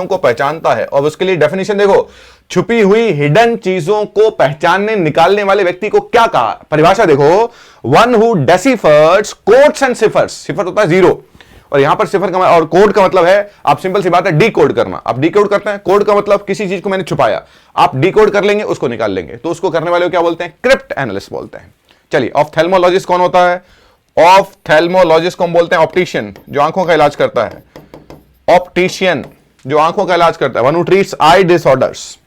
को पहचानता है। और उसके लिए डेफिनेशन देखो, छुपी हुई हिडन चीजों को पहचानने निकालने वाले व्यक्ति को क्या कहा, परिभाषा देखो, one who डेसिफर्स codes and ciphers. सिफर होता है जीरो, और यहां पर सिफर का और कोड का मतलब है, आप सिंपल सी बात है, डी कोड करना। आप डी कोड करते हैं, कोड का मतलब किसी चीज को मैंने छुपाया, आप डी कोड कर लेंगे, उसको निकाल लेंगे, तो उसको करने वाले को क्या बोलते हैं, क्रिप्ट एनालिस्ट बोलते हैं। चलिए, ऑफ्थेल्मोलॉजिस्ट कौन होता है, ऑफ्थेल्मोलॉजिस्ट को हम बोलते हैं ऑप्टिशियन, जो आंखों का इलाज करता है। ऑप्टिशियन, जो आंखों का इलाज करता है, one who treats I disorders.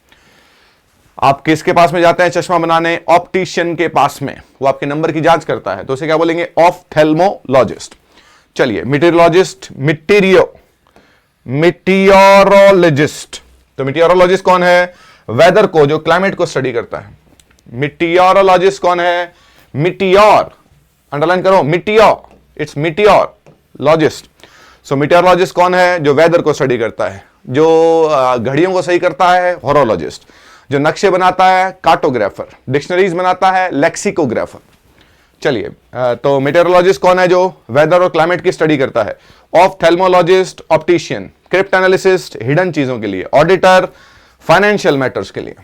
आप किसके पास में जाते हैं चश्मा बनाने, ऑप्टिशियन के पास में, वो आपके नंबर की जांच करता है, तो उसे क्या बोलेंगे, ऑफ्थेल्मोलॉजिस्ट। चलिए, मीटेरोलॉजिस्ट, मीटियोरोलॉजिस्ट। तो मीटियोरोलॉजिस्ट कौन है, वेदर को, जो क्लाइमेट को स्टडी करता है। मीटियोरोलॉजिस्ट कौन है, मीटियोर, अंडरलाइन करो, मीटियोर, इट्स मीटियोरोलॉजिस्ट। सो मीटियोरोलॉजिस्ट कौन है, जो वेदर को स्टडी करता है। जो घड़ियों को सही करता है, होरोलॉजिस्ट। जो नक्शे बनाता है, कार्टोग्राफर। डिक्शनरीज बनाता है, लेक्सिकोग्राफर। चलिए, तो मेटेरोलॉजिस्ट कौन है, जो वेदर और क्लाइमेट की स्टडी करता है। Ophthalmologist, optician, crypt analyst hidden चीजों के लिए, ऑडिटर फाइनेंशियल मैटर्स के लिए।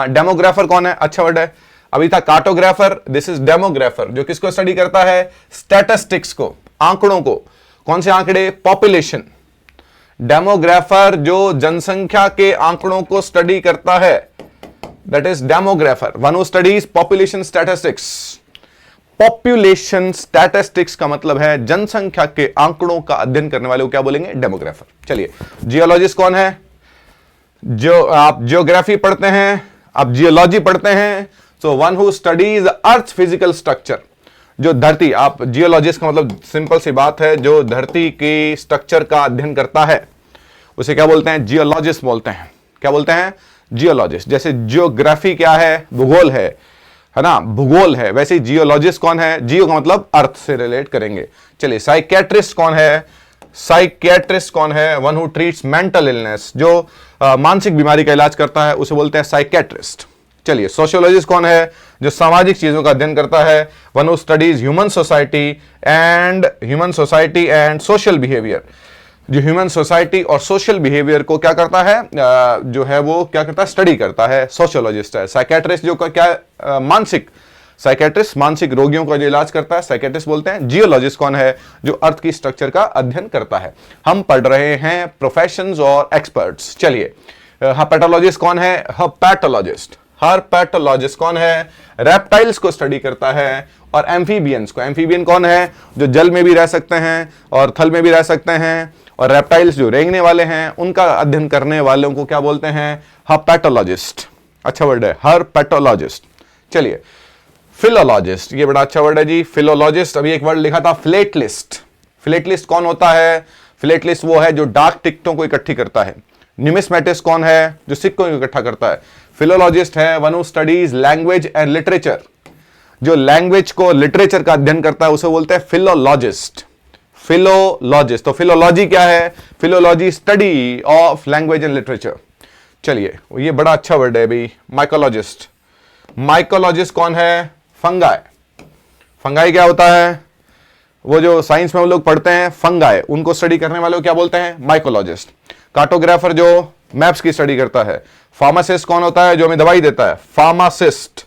डेमोग्राफर कौन है, अच्छा वर्ड है, अभी था कार्टोग्राफर, दिस इज डेमोग्राफर, जो किसको स्टडी करता है, स्टैटिस्टिक्स को, आंकड़ों को। कौन से आंकड़े, पॉपुलेशन। डेमोग्राफर जो जनसंख्या के आंकड़ों को स्टडी करता है, that is demographer, one who studies population statistics। population statistics का मतलब है जनसंख्या के आंकड़ों का अध्ययन करने वाले को क्या बोलेंगे, डेमोग्राफर। चलिए, जियोलॉजिस्ट कौन है, जो आप जियोग्राफी पढ़ते हैं, आप जियोलॉजी पढ़ते हैं, so one who studies earth physical structure. जो धरती, आप जियोलॉजिस्ट का मतलब सिंपल सी बात है, जो धरती की स्ट्रक्चर का अध्ययन करता है, उसे क्या बोलते हैं, जियोलॉजिस्ट बोलते हैं। क्या बोलते हैं, जियोलॉजिस्ट। जैसे जियोग्राफी क्या है, भूगोल है ना, भूगोल है, वैसे जियोलॉजिस्ट कौन है, जियो का मतलब अर्थ से रिलेट करेंगे। चलिए, साइकियाट्रिस्ट कौन है, साइकियाट्रिस्ट कौन है, one who treats mental illness, जो मानसिक बीमारी का इलाज करता है, उसे बोलते हैं साइकियाट्रिस्ट। चलिए, सोशियोलॉजिस्ट कौन है, जो सामाजिक चीजों का अध्ययन करता है, one who studies human society and social behaviour. जो ह्यूमन सोसाइटी और सोशल बिहेवियर को क्या करता है, जो है वो क्या करता है, स्टडी करता है, सोशियोलॉजिस्ट है। साइकियाट्रिस्ट जो क्या, मानसिक, साइकियाट्रिस्ट मानसिक रोगियों का जो इलाज करता है, साइकियाट्रिस्ट बोलते हैं। जियोलॉजिस्ट कौन है, जो अर्थ की स्ट्रक्चर का अध्ययन करता है। हम पढ़ रहे हैं प्रोफेशंस और एक्सपर्ट्स। चलिए, हर्पेटोलॉजिस्ट कौन है, हर्पेटोलॉजिस्ट। हर्पेटोलॉजिस्ट कौन है, रेप्टाइल्स को स्टडी करता है, और एम्फीबियंस को। एम्फीबियन कौन है, जो जल में भी रह सकते हैं और थल में भी रह सकते हैं, और रेप्टाइल्स जो रेंगने वाले हैं, उनका अध्ययन करने वालों को क्या बोलते हैं, हर्पेटोलॉजिस्ट। अच्छा वर्ड है, हर्पेटोलॉजिस्ट। चलिए, फिलोलॉजिस्ट, ये बड़ा अच्छा वर्ड है जी, फिलोलॉजिस्ट। अभी एक वर्ड लिखा था, फिलेटलिस्ट। फिलेटलिस्ट कौन होता है, फिलेटलिस्ट वो है जो डाक टिकटों को इकट्ठी करता है। न्यूमिस्मेटिस्ट कौन है, जो सिक्कों को इकट्ठा करता है। फिलोलॉजिस्ट है one who studies language and literature, जो लैंग्वेज को, लिटरेचर का अध्ययन करता है, उसे बोलते हैं फिलोलॉजिस्ट। फिलोलॉजिस्ट। तो फिलोलॉजी क्या है, philology study of language and literature. चलिए, ये बड़ा अच्छा वर्ड है भाई, माइकोलॉजिस्ट। माइकोलॉजिस्ट कौन है, फंगाई। फंगाई क्या होता है, वो जो साइंस में हम लोग पढ़ते हैं, फंगाई, उनको स्टडी करने वाले को क्या बोलते हैं, माइकोलॉजिस्ट। कार्टोग्राफर जो मैप्स की स्टडी करता है। फार्मासिस्ट कौन होता है, जो हमें दवाई देता है, pharmacist.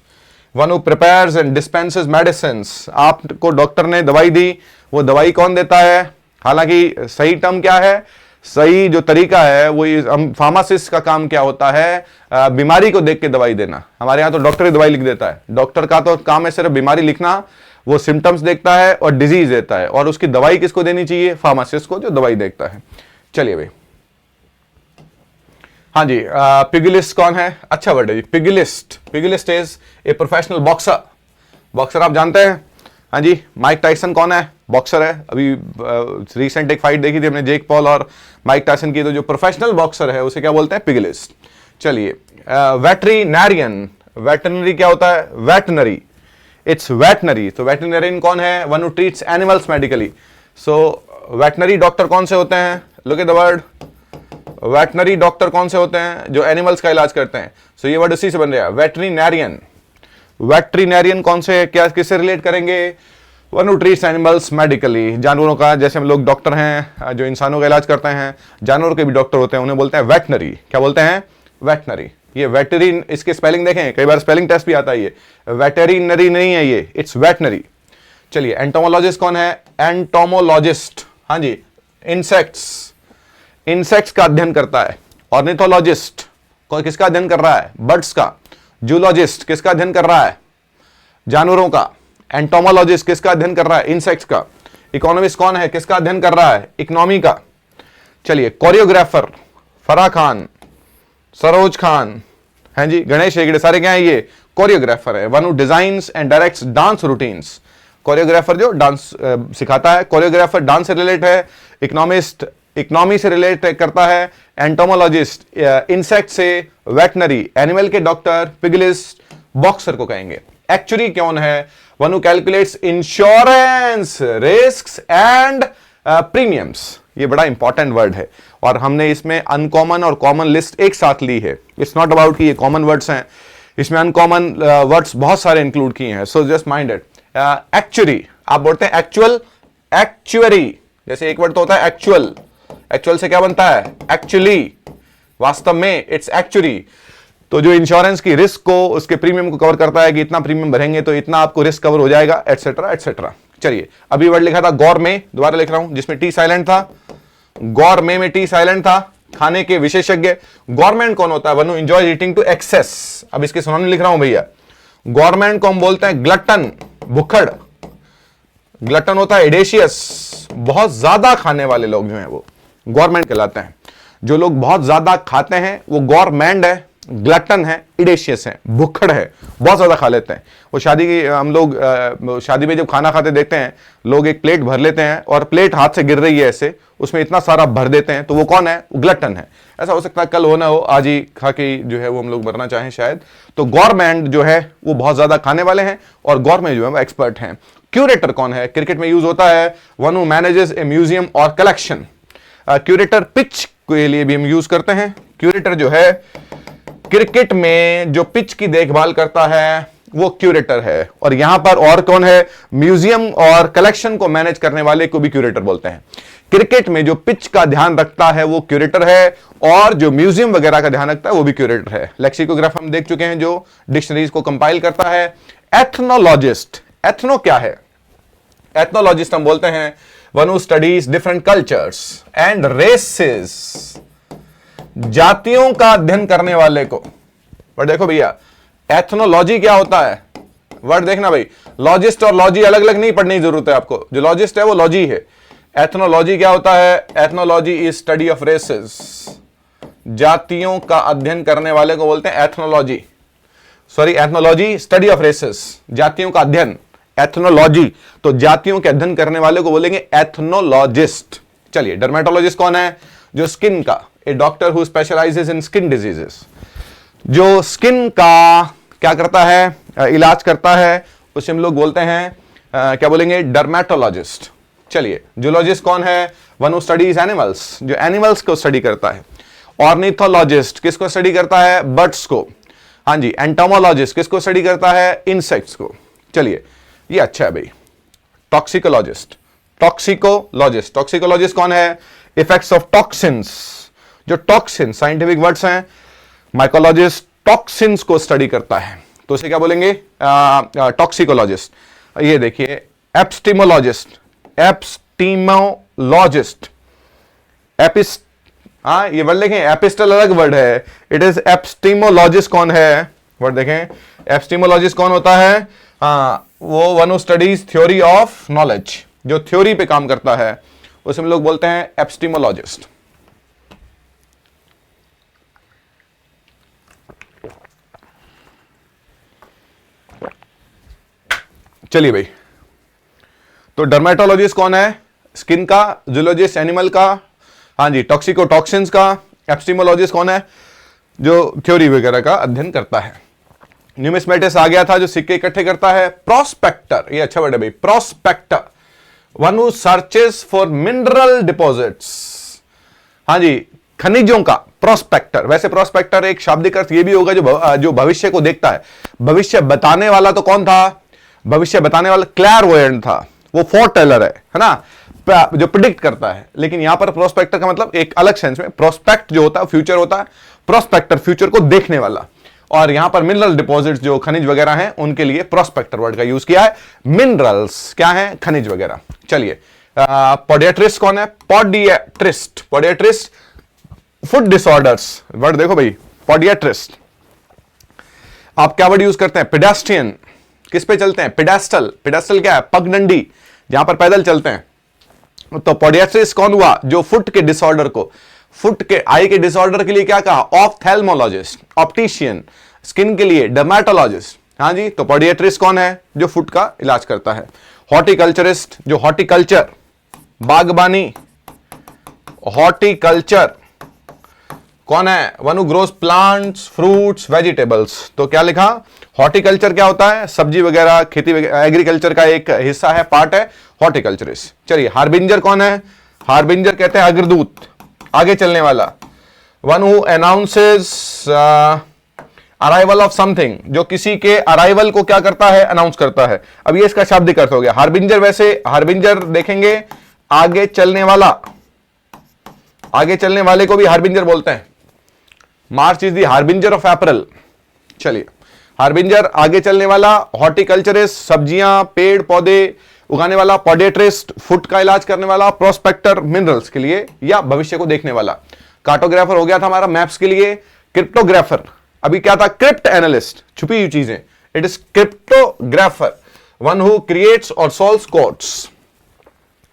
One who prepares and dispenses medicines, आपको डॉक्टर ने दवाई दी, वो दवाई कौन देता है, हालांकि सही टर्म क्या है, सही जो तरीका है वो हम फार्मासिस्ट का काम क्या होता है, बीमारी को देख के दवाई देना। हमारे यहाँ तो डॉक्टर ही दवाई लिख देता है, डॉक्टर का तो काम है सिर्फ बीमारी लिखना, वो सिम्टम्स देखता है और डिजीज देता है, और उसकी दवाई किसको देनी चाहिए, फार्मासिस्ट को, जो दवाई देखता है। चलिए भाई, हाँ जी, पिगलिस्ट कौन है, अच्छा वर्ड है जी, pugilist. Pugilist is a professional boxer. Boxer आप जानते हैं, हाँ जी, माइक टाइसन कौन है, बॉक्सर है। अभी रिसेंट एक फाइट देखी थी हमने, जेक पॉल और माइक टाइसन की, तो जो प्रोफेशनल बॉक्सर है उसे क्या बोलते हैं, पिगलिस्ट। चलिए, वेटरिनरियन, वेटरनरी क्या होता है, वेटनरी, इट्स वेटनरी। तो वेटरिनरियन कौन है, one who treats animals medically. So veterinary doctor कौन से होते हैं, look at the word, veterinary doctor कौन से होते हैं, जो एनिमल्स का इलाज करते हैं। सो ये वर्ड उसी से बन रहा है, वेटरिनरियन। वेटरिनरियन कौन से, क्या किससे रिलेट करेंगे, one who treats animals medically, जानवरों का, जैसे हम लोग डॉक्टर हैं जो इंसानों का इलाज करते हैं, जानवरों के भी डॉक्टर होते हैं, उन्हें बोलते हैं वेटनरी। क्या बोलते हैं, वेटनरी। ये वेटरिन, इसके स्पेलिंग देखें, कई बार स्पेलिंग टेस्ट भी आता है, ये वेटरिनरी नहीं है, ये इट्स वेटनरी। चलिए, एंटोमोलॉजिस्ट कौन है, एंटोमोलॉजिस्ट, हाँ जी, इंसेक्ट्स, इंसेक्ट्स का अध्ययन करता है। ऑर्निथोलॉजिस्ट किसका अध्ययन कर रहा है, बर्ड्स का। जूलॉजिस्ट किसका अध्ययन कर रहा है, जानवरों का। एंटोमोलॉजिस्ट किसका अध्ययन कर रहा है, इंसेक्ट्स का। इकोनॉमिस्ट कौन है, किसका अध्ययन कर रहा है, इकोनॉमी का। चलिए, कोरियोग्राफर, फराह खान, सरोज खान, हैं जी, गणेश हेगड़े, सारे क्या है, ये कोरियोग्राफर है। One who designs and directs dance routines, choreographer जो डांस सिखाता है, कोरियोग्राफर डांस से रिलेट है। इकोनॉमिस्ट इकोनॉमी से रिलेट करता है। एंटोमोलॉजिस्ट इंसेक्ट से, वेटनरी एनिमल के डॉक्टर, पिगलिस्ट बॉक्सर को कहेंगे। एक्चुअली कौन है, one who calculates insurance risks and premiums. ये बड़ा इंपॉर्टेंट वर्ड है, और हमने इसमें अनकॉमन और कॉमन लिस्ट एक साथ ली है। इट्स नॉट अबाउट कि ये कॉमन वर्ड्स हैं, इसमें अनकॉमन वर्ड्स बहुत सारे इंक्लूड किए हैं। So just mind it. Actually आप बोलते हैं एक्चुअल, एक्चुअरी, जैसे एक वर्ड तो होता है एक्चुअल, एक्चुअल से क्या बनता है, एक्चुअली, वास्तव में, इट्स एक्चुअली। तो जो इंश्योरेंस की रिस्क को, उसके प्रीमियम को कवर करता है कि इतना प्रीमियम भरेंगे तो इतना आपको रिस्क कवर हो जाएगा, एटसेट्रा एटसेट्रा। चलिए, अभी वर्ड लिखा था गौरमे, दोबारा लिख रहा हूं, जिसमें टी साइलेंट था। गौरमे में टी साइलेंट था, खाने के विशेषज्ञ। गवर्नमेंट कौन होता है, one who enjoy eating to excess. अब इसके सिनोनिम लिख रहा हूं भैया। गवर्नमेंट को हम बोलते हैं ग्लटन, भुक्खड़। ग्लटन होता है एडेशियस, बहुत ज्यादा खाने वाले लोग जो हैं वो गवर्नमेंट कहलाते हैं। जो लोग बहुत ज्यादा खाते हैं वो गवर्नमेंट है, ग्लटन है, इडेशियस है, भुक्खड़ है, बहुत ज्यादा खा लेते हैं। वो शादी की, हम लोग शादी में जब खाना खाते देखते हैं, लोग एक प्लेट भर लेते हैं और प्लेट हाथ से गिर रही है ऐसे, उसमें इतना सारा भर देते हैं, तो वो कौन है, वो ग्लटन है। ऐसा हो सकता है कल हो ना हो, आज ही खा के जो है वो हम लोग मरना चाहें शायद। तो गवर्नमेंट जो है वो बहुत ज्यादा खाने वाले हैं, और गवर्नमेंट जो है वो एक्सपर्ट हैं। क्यूरेटर कौन है, क्रिकेट में यूज होता है, one who manages A museum और कलेक्शन। क्यूरेटर पिच के लिए भी हम यूज करते हैं। क्यूरेटर जो है क्रिकेट में जो पिच की देखभाल करता है वो क्यूरेटर है। और यहां पर और कौन है, म्यूजियम और कलेक्शन को मैनेज करने वाले को भी क्यूरेटर बोलते हैं। क्रिकेट में जो पिच का ध्यान रखता है वो क्यूरेटर है, और जो म्यूजियम वगैरह का ध्यान रखता है वो भी क्यूरेटर है। लेक्सिकोग्राफ हम देख चुके हैं, जो डिक्शनरीज को कंपाइल करता है। एथनोलॉजिस्ट, एथनो क्या है, एथनोलॉजिस्ट हम बोलते हैं one who studies different cultures and races, जातियों का अध्ययन करने वाले को। पर देखो भैया, एथनोलॉजी क्या होता है, वर्ड देखना भाई, लॉजिस्ट और लॉजी अलग अलग नहीं पढ़ने की जरूरत है आपको, जो लॉजिस्ट है वो लॉजी है। एथनोलॉजी क्या होता है, ethnology is study of races, जातियों का अध्ययन करने वाले को बोलते हैं ethnology. Sorry, ethnology study of races, जातियों का अध्ययन, एथनोलॉजी, तो जातियों के अध्ययन करने वाले को बोलेंगे एथनोलॉजिस्ट। चलिए, डर्मेटोलॉजिस्ट कौन है, जो स्किन का, a doctor who specialises in skin diseases, जो स्किन का क्या करता है, इलाज करता है, उसे हम लोग बोलते हैं क्या बोलेंगे, डर्मेटोलॉजिस्ट। चलिए, जूलॉजिस्ट कौन है, वन हु स्टडीज एनिमल्स, जो एनिमल्स को स्टडी करता है। ऑर्निथोलॉजिस्ट किसको स्टडी करता है, बर्ड्स को। हाँ जी, एंटोमोलॉजिस्ट किसको स्टडी करता है, इंसेक्ट्स को। चलिए, ये अच्छा है भाई। टॉक्सिकोलॉजिस्ट, टॉक्सिकोलॉजिस्ट, टॉक्सिकोलॉजिस्ट कौन है, इफेक्ट्स ऑफ टॉक्सिन्स, जो टॉक्सिन, साइंटिफिक वर्ड्स हैं, माइकोलॉजिस्ट टॉक्सिन्स को स्टडी करता है तो उसे क्या बोलेंगे? टॉक्सिकोलॉजिस्ट। ये देखिए एपिस्टीमोलॉजिस्ट, एपिस्टीमोलॉजिस्ट, ये वर्ड देखें, एपिस्टल अलग वर्ड है, इट इज एपिस्टीमोलॉजिस्ट कौन है? वर्ड देखें, एपिस्टीमोलॉजिस्ट कौन होता है? वो one who studies theory of knowledge, जो थ्योरी पे काम करता है उसे हम लोग बोलते हैं एपिस्टीमोलॉजिस्ट। चलिए भाई, तो डर्मेटोलॉजिस्ट कौन है? स्किन का। जूलॉजिस्ट एनिमल का। हाँ जी, टॉक्सिकोटॉक्सिन्स का। एपिस्टीमोलॉजिस्ट कौन है? जो थ्योरी वगैरह का अध्ययन करता है। न्यूमिस्मेटिस्ट आ गया था, जो सिक्के इकट्ठे करता है। प्रोस्पेक्टर, ये अच्छा वर्ड है भाई, prospector, one who searches for mineral deposits. हाँ जी, खनिजों का प्रोस्पेक्टर। वैसे प्रोस्पेक्टर एक शाब्दिक अर्थ ये भी होगा जो भविष्य को देखता है। भविष्य बताने वाला तो कौन था? भविष्य बताने वाला क्लैरवोयंट था, वो फोरटेलर है ना, जो प्रिडिक्ट करता है। लेकिन यहां पर प्रोस्पेक्टर का मतलब एक अलग सेंस में, प्रोस्पेक्ट जो होता है फ्यूचर होता है, प्रोस्पेक्टर फ्यूचर को देखने वाला। और यहां पर मिनरल डिपॉजिट्स जो खनिज वगैरह हैं उनके लिए प्रोस्पेक्टर वर्ड का यूज किया है। मिनरल्स क्या है? खनिज वगैरह। चलिए, पोडियाट्रिस्ट कौन है? Podiatrist, podiatrist foot disorders. Word देखो भाई, पोडियाट्रिस्ट। आप क्या वर्ड यूज करते हैं? पेडेस्ट्रियन, किस पे चलते हैं? पेडेस्टल। पेडेस्टल क्या है? पगडंडी, जहां पर पैदल चलते हैं। तो पोडियाट्रिस्ट कौन हुआ? जो फुट के डिसऑर्डर को, फुट के आई के डिसऑर्डर के लिए क्या कहा? Ophthalmologist, optician. स्किन के लिए डर्मेटोलॉजिस्ट। हाँ जी, तो पोडियाट्रिस्ट कौन है? जो फुट का इलाज करता है। हॉर्टिकल्चरिस्ट, जो हॉर्टिकल्चर, बागबानी, हॉर्टिकल्चर कौन है? वन हू ग्रोज प्लांट्स, फ्रूट्स, वेजिटेबल्स। तो क्या लिखा? हॉर्टिकल्चर क्या होता है? सब्जी वगैरह, खेती वगैरह, एग्रीकल्चर का एक हिस्सा है, पार्ट है हॉर्टिकल्चरिस्ट। चलिए, हार्बिंजर कौन है? हार्बिंजर कहते हैं अग्रदूत, आगे चलने वाला। One who announces arrival of something, जो किसी के अराइवल को क्या करता है? अनाउंस करता है। अब ये इसका शाब्दिक अर्थ हो गया हार्बिंजर। वैसे हार्बिंजर देखेंगे आगे चलने वाला, आगे चलने वाले को भी हार्बिंजर बोलते हैं। March is the harbinger of April. चलिए, हार्बिंजर आगे चलने वाला, हॉर्टिकल्चरिस्ट सब्जियां पेड़ पौधे उगाने वाला, पोडियाट्रिस्ट फुट का इलाज करने वाला, प्रोस्पेक्टर मिनरल्स के लिए या भविष्य को देखने वाला। कार्टोग्राफर हो गया था हमारा मैप्स के लिए। क्रिप्टोग्राफर, अभी क्या था? क्रिप्ट एनालिस्ट, छुपी हुई चीजें। It is cryptographer, one who creates और सॉल्व्स कोड्स,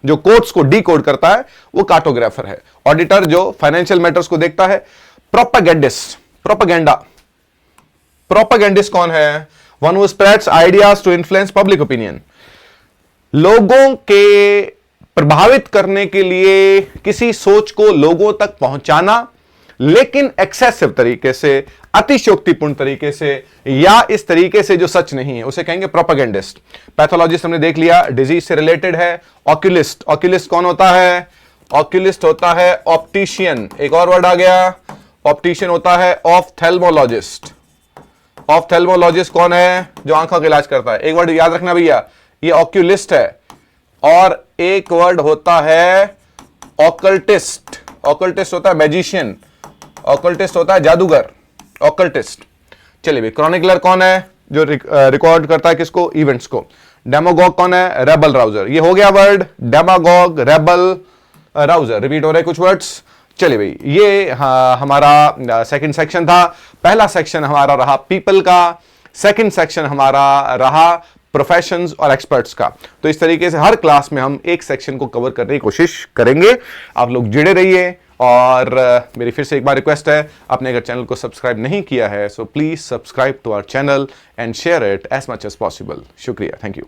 जो कोड्स को डीकोड करता है वो कार्टोग्राफर है। ऑडिटर, जो फाइनेंशियल मैटर्स को देखता है। प्रोपेगेंडिस्ट, प्रोपेगेंडा, प्रोपेगेंडिस्ट कौन है? One who spreads ideas to influence public opinion. लोगों के प्रभावित करने के लिए किसी सोच को लोगों तक पहुंचाना, लेकिन एक्सेसिव तरीके से, अतिशयोक्तिपूर्ण तरीके से, या इस तरीके से जो सच नहीं है, उसे कहेंगे प्रोपेगेंडिस्ट। पैथोलॉजिस्ट हमने देख लिया, डिजीज से रिलेटेड है। ऑक्यूलिस्ट, ऑक्यूलिस्ट कौन होता है? ऑक्यूलिस्ट होता है ऑप्टिशियन। एक और वर्ड आ गया, ऑप्टिशियन होता है ऑप्थेल्मोलॉजिस्ट। ऑप्थेल्मोलॉजिस्ट कौन है? जो आंखों का इलाज करता है। एक वर्ड याद रखना भैया, ये ऑक्यूलिस्ट है। और एक वर्ड होता है ऑकल्टिस्ट। ऑकल्टिस्ट होता है मैजिशियन, ऑकल्टिस्ट होता है जादूगर, ऑकल्टिस्ट। चलिए भाई, क्रॉनिकलर कौन है? जो रिकॉर्ड करता है किसको? इवेंट्स को। डेमागॉग कौन है? रेबल राउजर। ये हो गया वर्ड, डेमागॉग, रेबल, राउजर। रिपीट हो रहे कुछ वर्ड्स। चलिए भाई, ये हमारा सेकंड सेक्शन था। पहला सेक्शन हमारा रहा पीपल का, सेकंड सेक्शन हमारा रहा प्रोफेशंस और एक्सपर्ट्स का। तो इस तरीके से हर क्लास में हम एक सेक्शन को कवर करने की कोशिश करेंगे। आप लोग जुड़े रहिए। और मेरी फिर से एक बार रिक्वेस्ट है, आपने अगर चैनल को सब्सक्राइब नहीं किया है so please subscribe to our channel and share it as much as possible. शुक्रिया, थैंक यू।